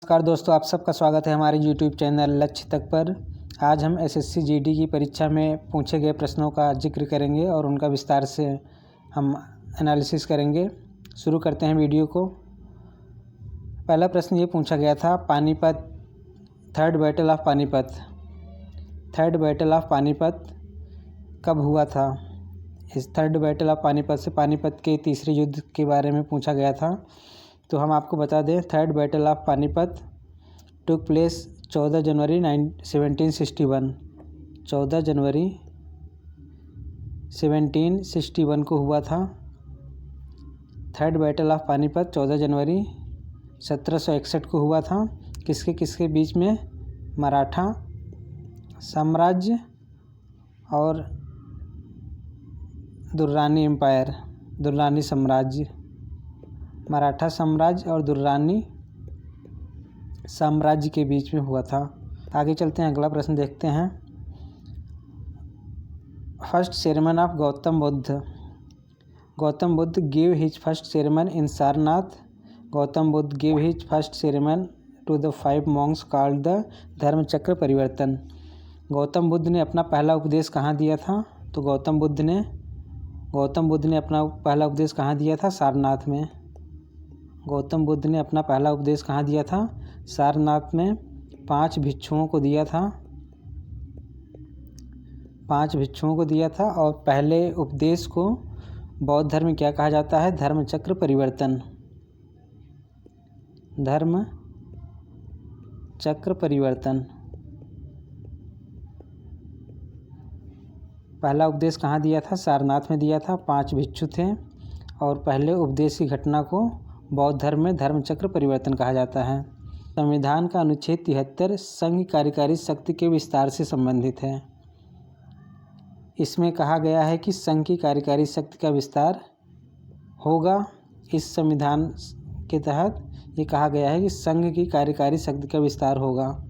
नमस्कार दोस्तों, आप सबका स्वागत है हमारे YouTube चैनल लक्ष्य तक पर। आज हम SSC GD की परीक्षा में पूछे गए प्रश्नों का जिक्र करेंगे और उनका विस्तार से हम एनालिसिस करेंगे। शुरू करते हैं वीडियो को। पहला प्रश्न ये पूछा गया था, Panipat, third battle of Panipat कब हुआ था। इस थर्ड बैटल ऑफ पानीपत से पानीपत के तीसरे युद्ध के बारे में पूछा गया था। तो हम आपको बता दें, third battle of Panipat took place 14 जनवरी 1761। 14 जनवरी 1761 को हुआ था। थर्ड बैटल ऑफ पानीपत 14 जनवरी 1761 को हुआ था। किसके किसके बीच में? मराठा साम्राज्य और दुर्रानी साम्राज्य। मराठा साम्राज्य और दुर्रानी साम्राज्य के बीच में हुआ था। आगे चलते हैं, अगला प्रश्न देखते हैं। First sermon of Gautam Buddha give his first sermon in Sarnath. Gautam Buddha give his first sermon to the 5 monks called the Dharmachakra Parivartan. Gautam Buddha ने अपना पहला उपदेश कहाँ दिया था? तो गौतम बुद्ध ने अपना पहला उपदेश कहाँ दिया था? सारनाथ में। गौतम बुद्ध ने अपना पहला उपदेश कहाँ दिया था? सारनाथ में 5 भिक्षुओं को दिया था। 5 भिक्षुओं को दिया था। और पहले उपदेश को बौद्ध धर्म में क्या कहा जाता है? धर्मचक्र परिवर्तन। धर्मचक्र परिवर्तन। पहला उपदेश कहाँ दिया था? सारनाथ में दिया था। 5 भिक्षु थे और पहले उपदेश की घटना को बौद्ध धर्म में धर्मचक्र परिवर्तन कहा जाता है। संविधान का अनुच्छेद 73 संघ कार्यकारी शक्ति के विस्तार से संबंधित है। इसमें कहा गया है कि संघ की कार्यकारी शक्ति का विस्तार होगा। इस संविधान के तहत ये कहा गया है कि संघ की कार्यकारी शक्ति का विस्तार होगा।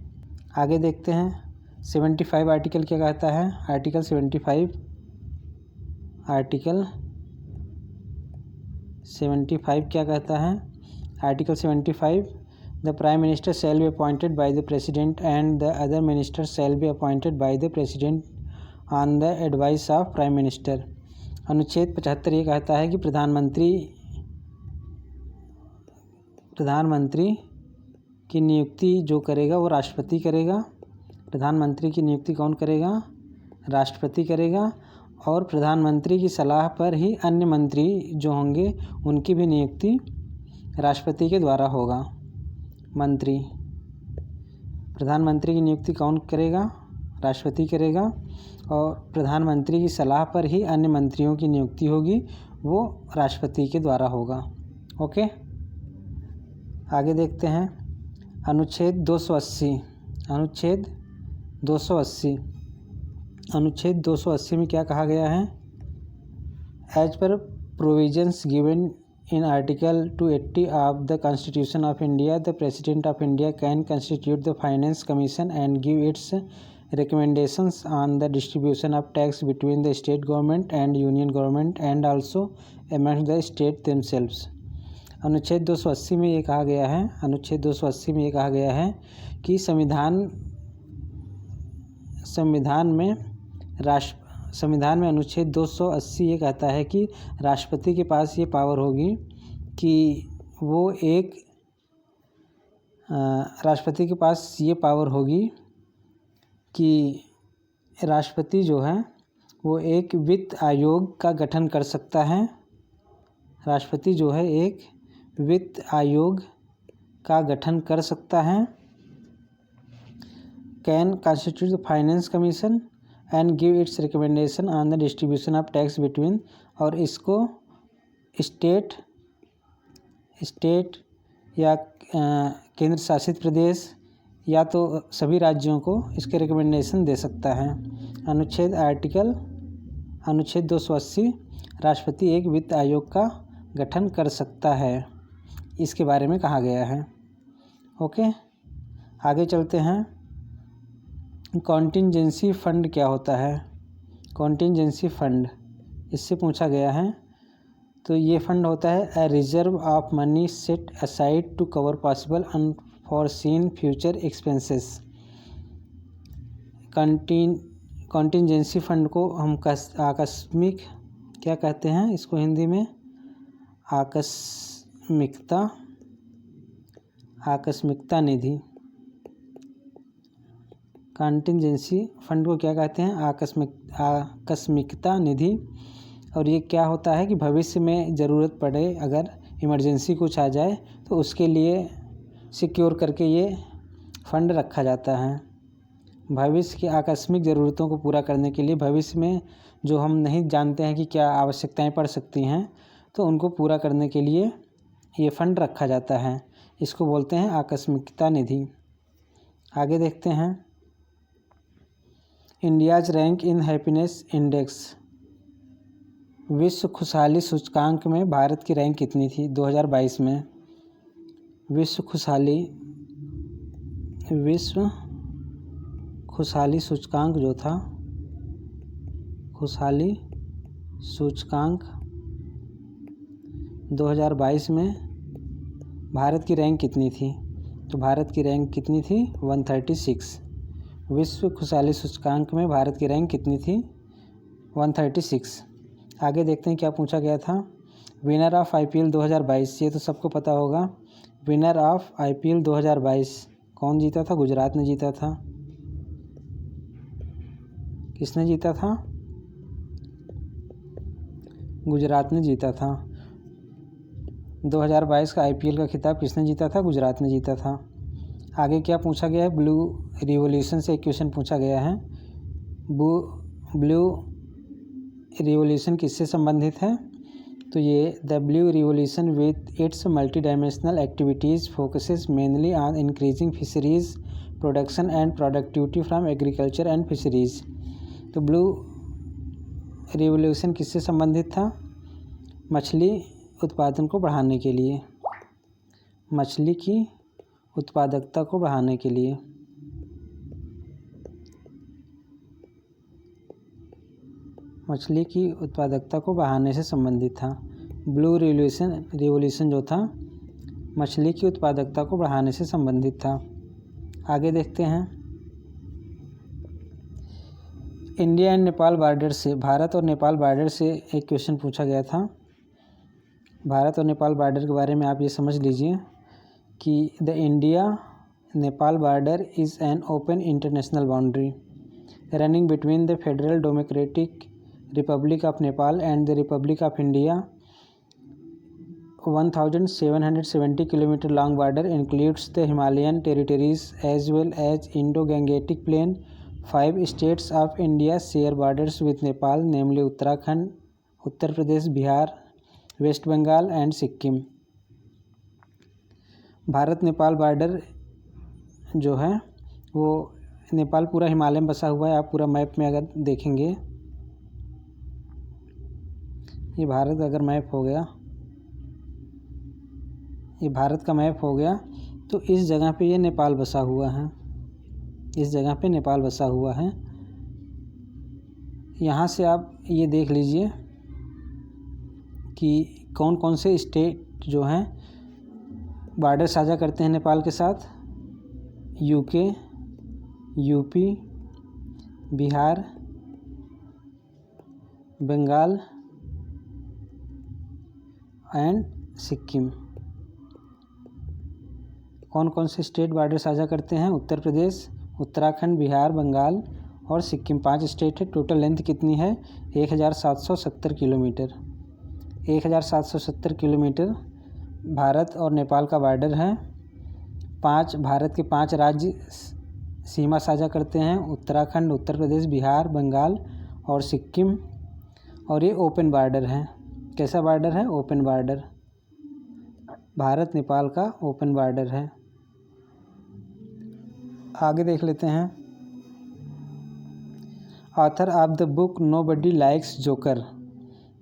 आगे देखते हैं, 75 आर्टिकल क्या कहता है? आर्टिकल 75 क्या कहता है? Article 75, the prime minister shall be appointed by the president and the other minister shall be appointed by the president on the advice of prime minister. अनुच्छेद 75 ये कहता है कि प्रधानमंत्री की नियुक्ति जो करेगा वो राष्ट्रपति करेगा। प्रधानमंत्री की नियुक्ति कौन करेगा? राष्ट्रपति करेगा। और प्रधानमंत्री की सलाह पर ही अन्य मंत्री जो होंगे उनकी भी नियुक्ति राष्ट्रपति के द्वारा होगा। प्रधानमंत्री की नियुक्ति कौन करेगा? राष्ट्रपति करेगा। और प्रधानमंत्री की सलाह पर ही अन्य मंत्रियों की नियुक्ति होगी, वो राष्ट्रपति के द्वारा होगा। ओके, आगे देखते हैं। अनुच्छेद 280 में क्या कहा गया है? As per provisions given in article 280 of the constitution of India, the president of India can constitute the finance commission and give its recommendations on the distribution of tax between the state government and union government and also amongst the state themselves। अनुच्छेद 280 में ये कहा गया है कि संविधान में अनुच्छेद 280 ये कहता है कि राष्ट्रपति के पास ये पावर होगी कि राष्ट्रपति जो है वो एक वित्त आयोग का गठन कर सकता है। राष्ट्रपति जो है एक वित्त आयोग का गठन कर सकता है। Can constitute the finance commission and give it's recommendation on the distribution of tax between, और इसको स्टेट या केंद्र शासित प्रदेश या तो सभी राज्यों को इसके रिकमेंडेशन दे सकता है। अनुच्छेद 280 राष्ट्रपति एक वित्त आयोग का गठन कर सकता है, इसके बारे में कहा गया है। ओके, आगे चलते हैं। कॉन्टिंजेंसी फंड क्या होता है? कॉन्टिंजेंसी फंड इससे पूछा गया है। तो ये फंड होता है reserve of money set aside to cover possible unforeseen future expenses. Contingency fund को हम आकस्मिक क्या कहते हैं, इसको हिंदी में आकस्मिकता निधि। कॉन्टीजेंसी फंड को क्या कहते हैं, आकस्मिकता निधि। और ये क्या होता है कि भविष्य में ज़रूरत पड़े, अगर इमरजेंसी कुछ आ जाए तो उसके लिए सिक्योर करके ये फंड रखा जाता है। भविष्य की आकस्मिक ज़रूरतों को पूरा करने के लिए, भविष्य में जो हम नहीं जानते हैं कि क्या आवश्यकताएं पड़ सकती हैं, तो उनको पूरा करने के लिए ये फंड रखा जाता है। इसको बोलते हैं आकस्मिकता निधि। आगे देखते हैं, India's rank in happiness index. विश्व खुशहाली सूचकांक में भारत की रैंक कितनी थी 2022 में? विश्व खुशहाली सूचकांक जो था, खुशहाली सूचकांक 2022 में भारत की रैंक कितनी थी? तो भारत की रैंक कितनी थी? 136। विश्व खुशहाली सूचकांक में भारत की रैंक कितनी थी? 136। आगे देखते हैं क्या पूछा गया था। विनर ऑफ IPL 2022, ये तो सबको पता होगा। विनर ऑफ IPL 2022 कौन जीता था? गुजरात ने जीता था। किसने जीता था? गुजरात ने जीता था। 2022 का IPL का खिताब किसने जीता था? गुजरात ने जीता था। आगे क्या पूछा गया है? ब्लू रिवॉल्यूशन से एक क्वेश्चन पूछा गया है। ब्लू रिवॉल्यूशन किससे संबंधित है? तो ये the blue revolution with its multi dimensional activities focuses mainly on increasing fisheries production and productivity from agriculture and fisheries. तो ब्लू रिवॉल्यूशन किससे संबंधित था? मछली उत्पादन को बढ़ाने के लिए, मछली की उत्पादकता को बढ़ाने के लिए। मछली की उत्पादकता को बढ़ाने से संबंधित था। ब्लू रिवॉल्यूशन जो था मछली की उत्पादकता को बढ़ाने से संबंधित था। आगे देखते हैं, इंडिया एंड नेपाल बॉर्डर से, भारत और नेपाल बॉर्डर से एक क्वेश्चन पूछा गया था। भारत और नेपाल बॉर्डर के बारे में आप ये समझ लीजिए कि the India Nepal border is an open international boundary running between the federal democratic republic of Nepal and the republic of India. 1770 kilometre long border includes the Himalayan territories as well as Indo-Gangetic plain. 5 states of India share borders with Nepal, namely Uttarakhand, Uttar Pradesh, Bihar, West Bengal and Sikkim. Bharat Nepal border जो है वो, नेपाल पूरा हिमालय में बसा हुआ है। आप पूरा मैप में अगर देखेंगे, ये भारत अगर मैप हो गया, ये भारत का मैप हो गया, तो इस जगह पे ये नेपाल बसा हुआ है, इस जगह पे नेपाल बसा हुआ है। यहाँ से आप ये देख लीजिए कि कौन कौन से स्टेट जो हैं बॉर्डर साझा करते हैं नेपाल के साथ। UK, UP, Bihar, Bengal and Sikkim. कौन कौन से स्टेट बॉर्डर साझा करते हैं? उत्तर प्रदेश, उत्तराखंड, बिहार, बंगाल और सिक्किम। 5 स्टेट है। टोटल लेंथ कितनी है? 1770 किलोमीटर। 1770 किलोमीटर भारत और नेपाल का बॉर्डर है। भारत के 5 राज्य सीमा साझा करते हैं, उत्तराखंड, उत्तर प्रदेश, बिहार, बंगाल और सिक्किम। और ये ओपन बॉर्डर है। कैसा बॉर्डर है? Open border. भारत नेपाल का ओपन बॉर्डर है। आगे देख लेते हैं, author of the book nobody likes joker.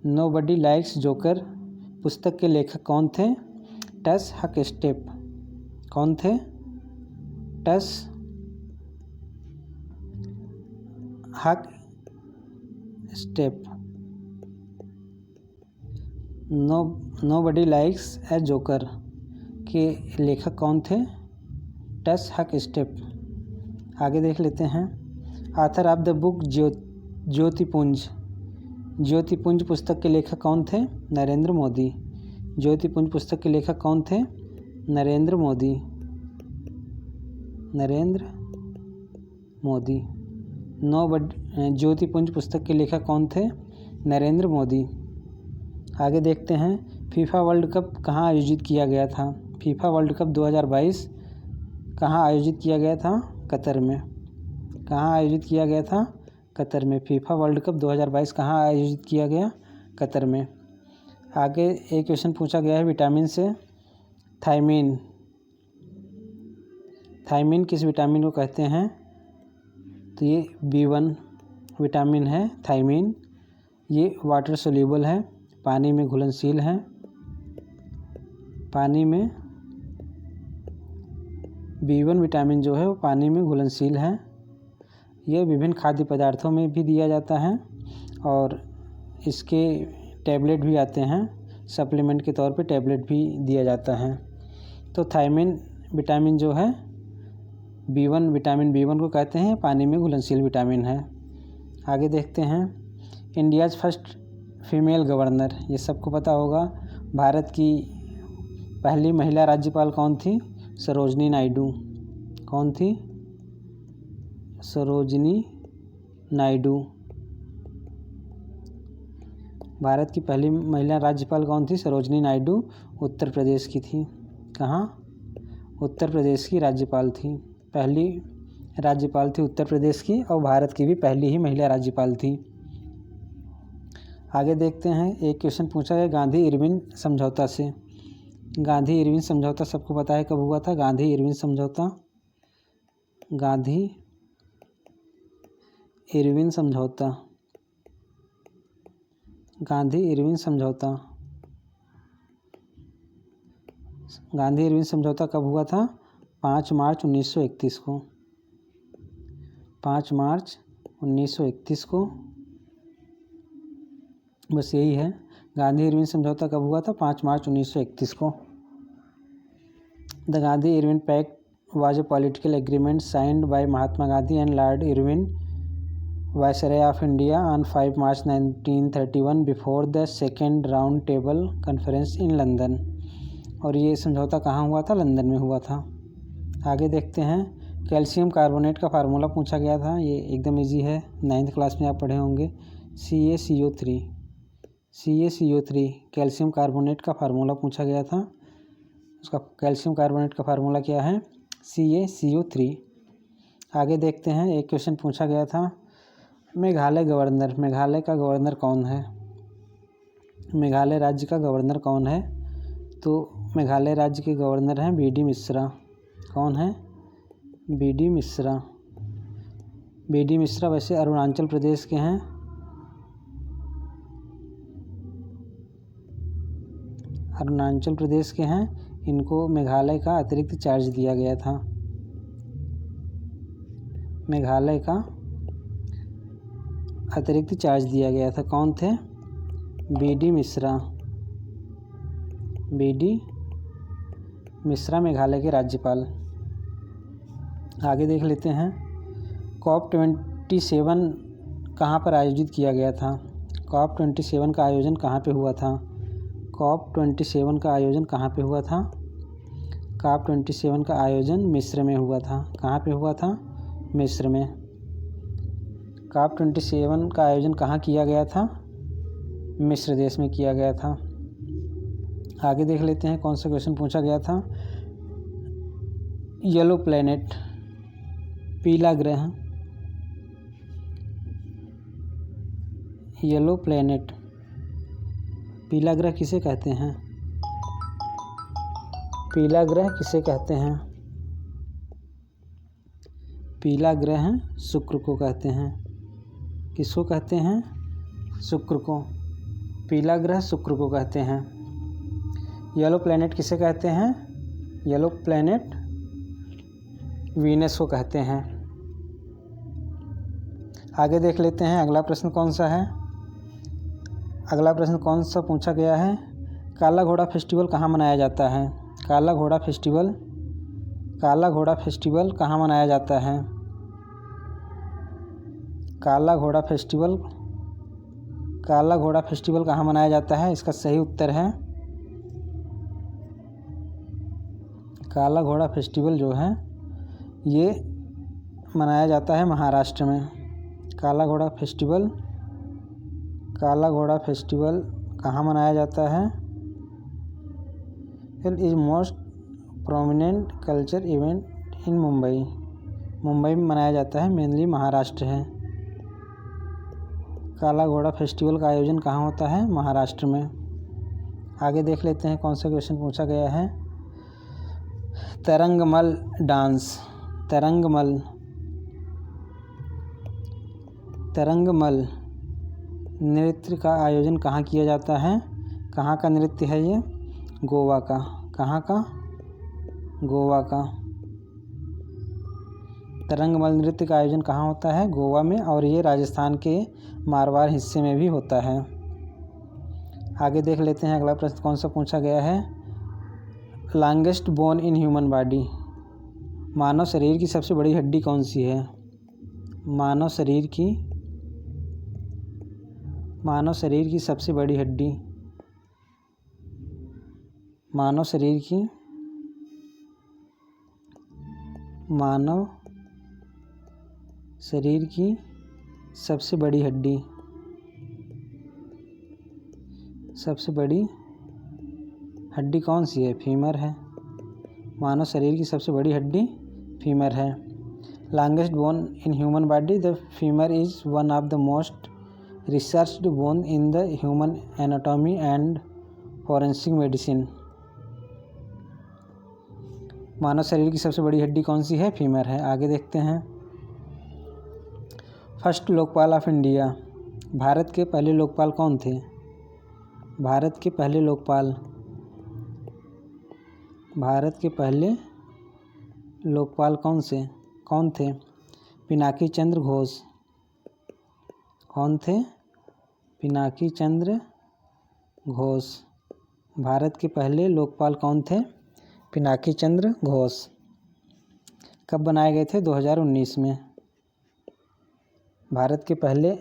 Nobody likes joker पुस्तक के लेखक कौन थे? टस हकस्टेप। कौन थे? टस हकस्टेप। नोबडी लाइक्स ए जोकर के लेखक कौन थे? टस हक स्टेप। आगे देख लेते हैं। Author of the book Jyotipunj. Jyotipunj पुस्तक के लेखक कौन थे? नरेंद्र मोदी। ज्योतिपुंज पुस्तक के लेखक कौन थे? नरेंद्र मोदी। नरेंद्र मोदी। ज्योतिपुंज पुस्तक के लेखक कौन थे? नरेंद्र मोदी। आगे देखते हैं। फीफा वर्ल्ड कप कहाँ आयोजित किया गया था? फीफा वर्ल्ड कप 2022 कहाँ आयोजित किया गया था? कतर में। कहाँ आयोजित किया गया था? कतर में। फीफा वर्ल्ड कप 2022 कहाँ आयोजित किया गया? कतर में। आगे एक क्वेश्चन पूछा गया है विटामिन से। थायमीन। थायमीन किस विटामिन को कहते हैं? तो ये B1 विटामिन है थायमीन। ये वाटर सोल्यूबल है, पानी में घुलनशील है। पानी में B1 विटामिन जो है वो पानी में घुलनशील है। ये विभिन्न खाद्य पदार्थों में भी दिया जाता है और इसके टैबलेट भी आते हैं, सप्लीमेंट के तौर पे टैबलेट भी दिया जाता है। तो थायमीन विटामिन जो है B1 विटामिन B1 को कहते हैं, पानी में घुलनशील विटामिन है। आगे देखते हैं। इंडियाज़ फर्स्ट फीमेल गवर्नर, ये सबको पता होगा। भारत की पहली महिला राज्यपाल कौन थी? सरोजनी नायडू। कौन थी? सरोजनी नायडू। भारत की पहली महिला राज्यपाल कौन थी? सरोजनी नायडू उत्तर प्रदेश की थी। कहाँ? उत्तर प्रदेश की राज्यपाल थी। पहली राज्यपाल थी उत्तर प्रदेश की और भारत की भी पहली ही महिला राज्यपाल थी। आगे देखते हैं। एक क्वेश्चन पूछा गया गांधी इरविन समझौता से। गांधी इरविन समझौता सबको पता है कब हुआ था? गांधी इरविन समझौता। गांधी इरविन समझौता। गांधी इरविन समझौता। गांधी इरविन समझौता कब हुआ था? 5 मार्च 1931 को। 5 मार्च 1931 को। बस यही है। गांधी इरविन समझौता कब हुआ था? 5 मार्च 1931 को। The Gandhi Irwin pact was a political agreement signed by Mahatma Gandhi and Lord Irwin, Viceroy of India, on 5 March 1931 before the second round table conference in London। और ये समझौता कहाँ हुआ था? लंदन में हुआ था। आगे देखते हैं। कैल्शियम कार्बोनेट का फार्मूला पूछा गया था। ये एकदम इजी है, 9th क्लास में आप पढ़े होंगे। CaCO3। CaCO3 कैल्शियम कार्बोनेट का फार्मूला पूछा गया था। उसका कैल्शियम कार्बोनेट का फार्मूला क्या है? CaCO3। आगे देखते हैं। एक क्वेश्चन पूछा गया था मेघालय गवर्नर। मेघालय का गवर्नर कौन है? मेघालय राज्य का गवर्नर कौन है? तो मेघालय राज्य के गवर्नर हैं BD मिश्रा। कौन है? BD मिश्रा। BD मिश्रा वैसे अरुणाचल प्रदेश के हैं। अरुणाचल प्रदेश के हैं। इनको मेघालय का अतिरिक्त चार्ज दिया गया था। मेघालय का अतिरिक्त चार्ज दिया गया था। कौन थे? BD मिश्रा। BD मिश्रा मेघालय के राज्यपाल। आगे देख लेते हैं। COP27 कहाँ पर आयोजित किया गया था? COP27 का आयोजन कहाँ पे हुआ था? COP27 का आयोजन कहाँ पे हुआ था? COP27 का आयोजन मिस्र में हुआ था। कहाँ पे हुआ था? मिस्र में। COP27 का आयोजन कहाँ किया गया था? मिस्र देश में किया गया था। आगे देख लेते हैं कौन सा क्वेश्चन पूछा गया था। येलो प्लैनेट, पीला ग्रह। येलो प्लैनेट, पीला ग्रह किसे कहते हैं? पीला ग्रह किसे कहते हैं? पीला ग्रह शुक्र को कहते हैं। किसको कहते हैं? शुक्र को। पीला ग्रह शुक्र को कहते हैं। येलो प्लैनेट किसे कहते हैं? येलो प्लैनेट वीनस को कहते हैं। आगे देख लेते हैं अगला प्रश्न कौन सा है। अगला प्रश्न कौन सा पूछा गया है? काला घोड़ा फेस्टिवल कहाँ मनाया जाता है? काला घोड़ा फेस्टिवल काला घोड़ा फेस्टिवल कहाँ मनाया जाता है? काला घोड़ा फेस्टिवल कहाँ मनाया जाता है? इसका सही उत्तर है काला घोड़ा फेस्टिवल जो है ये मनाया जाता है महाराष्ट्र में। काला घोड़ा फेस्टिवल कहाँ मनाया जाता है? It is most prominent culture event in Mumbai में मनाया जाता है, मेनली महाराष्ट्र है। काला घोड़ा फेस्टिवल का आयोजन कहाँ होता है? महाराष्ट्र में। आगे देख लेते हैं कौन सा क्वेश्चन पूछा गया है। तरंगमल डांस, तरंगमल नृत्य का आयोजन कहाँ किया जाता है? कहाँ का नृत्य है ये? गोवा का। कहाँ का? गोवा का। तरंगमल नृत्य का आयोजन कहाँ होता है? गोवा में, और ये राजस्थान के मारवाड़ हिस्से में भी होता है। आगे देख लेते हैं अगला प्रश्न कौन सा पूछा गया है। Longest bone in human body, मानव शरीर की सबसे बड़ी हड्डी कौन सी है? मानव शरीर की सबसे बड़ी हड्डी, मानव शरीर की सबसे बड़ी हड्डी, कौन सी है? फीमर है। मानव शरीर की सबसे बड़ी हड्डी फीमर है। Longest bone in human body, the femur is one of the most researched bone in the human anatomy and forensic medicine. मानव शरीर की सबसे बड़ी हड्डी कौन सी है? फीमर है। आगे देखते हैं। First Lokpal of India, Bharat के पहले लोकपाल कौन थे? भारत के पहले लोकपाल कौन थे? पिनाकी चंद्र घोष। कौन थे? पिनाकी चंद्र घोष। भारत के पहले लोकपाल कौन थे? पिनाकी चंद्र घोष। कब बनाए गए थे? 2019 में। भारत के पहले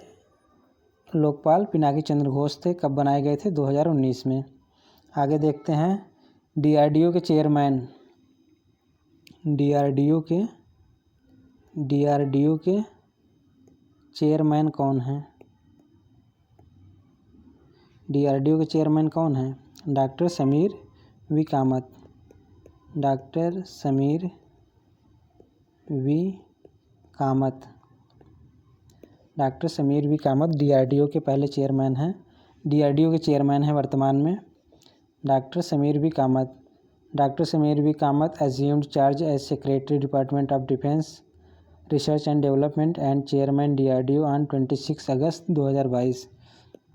लोकपाल पिनाकी चंद्र घोष थे। कब बनाए गए थे? 2019 में। आगे देखते हैं। डीआरडीओ के चेयरमैन कौन हैं? डीआरडीओ के चेयरमैन कौन हैं? Doctor Sameer V Kamat. Doctor Sameer V Kamat DRDO के पहले चेयरमैन हैं। डीआरडीओ के चेयरमैन हैं वर्तमान में doctor Sameer V Kamat. Doctor Sameer V Kamat assumed charge as Secretary Department of Defense Research and Development and Chairman DRDO on 26 अगस्त 2022।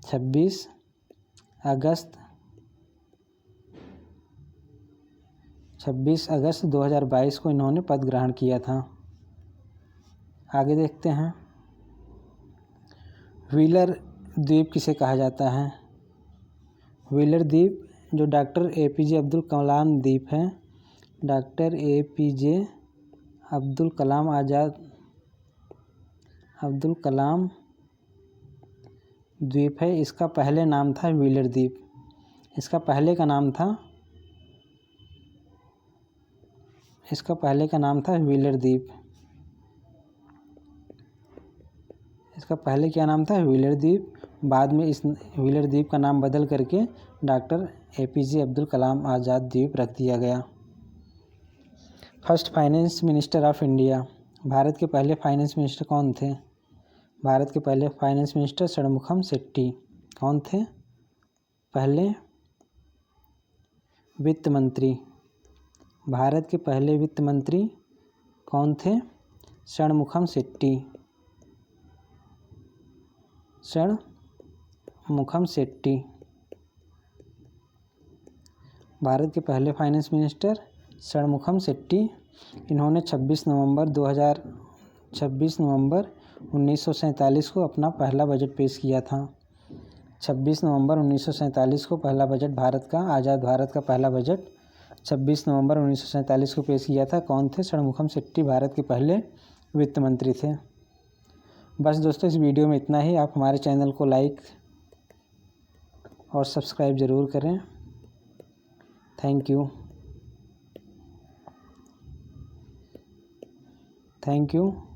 26 अगस्त 2022 को इन्होंने पद ग्रहण किया था। आगे देखते हैं। व्हीलर द्वीप किसे कहा जाता है? व्हीलर द्वीप जो डॉक्टर APJ अब्दुल कलाम द्वीप है, डॉक्टर APJ अब्दुल कलाम द्वीप है। इसका पहले नाम था व्हीलर द्वीप। इसका पहले का नाम था व्हीलर द्वीप। इसका पहले क्या नाम था? व्हीलर द्वीप। बाद में इस व्हीलर द्वीप का नाम बदल करके डॉक्टर APJ अब्दुल कलाम आज़ाद द्वीप रख दिया गया। First finance minister of India, Bharat के पहले फाइनेंस मिनिस्टर कौन थे? भारत के पहले फाइनेंस मिनिस्टर षणमुखम शेट्टी। कौन थे? पहले वित्त मंत्री। भारत के पहले वित्त मंत्री कौन थे? षणमुखम शेट्टी। भारत के पहले फाइनेंस मिनिस्टर षणमुखम शेट्टी। इन्होंने 26 नवंबर 1947 को अपना पहला बजट पेश किया था। 26 नवंबर 1947 को पहला बजट आज़ाद भारत का पहला बजट 26 नवंबर 1947 को पेश किया था। कौन थे? षणमुखम शेट्टी भारत के पहले वित्त मंत्री थे। बस दोस्तों, इस वीडियो में इतना ही। आप हमारे चैनल को लाइक और सब्सक्राइब ज़रूर करें। Thank you.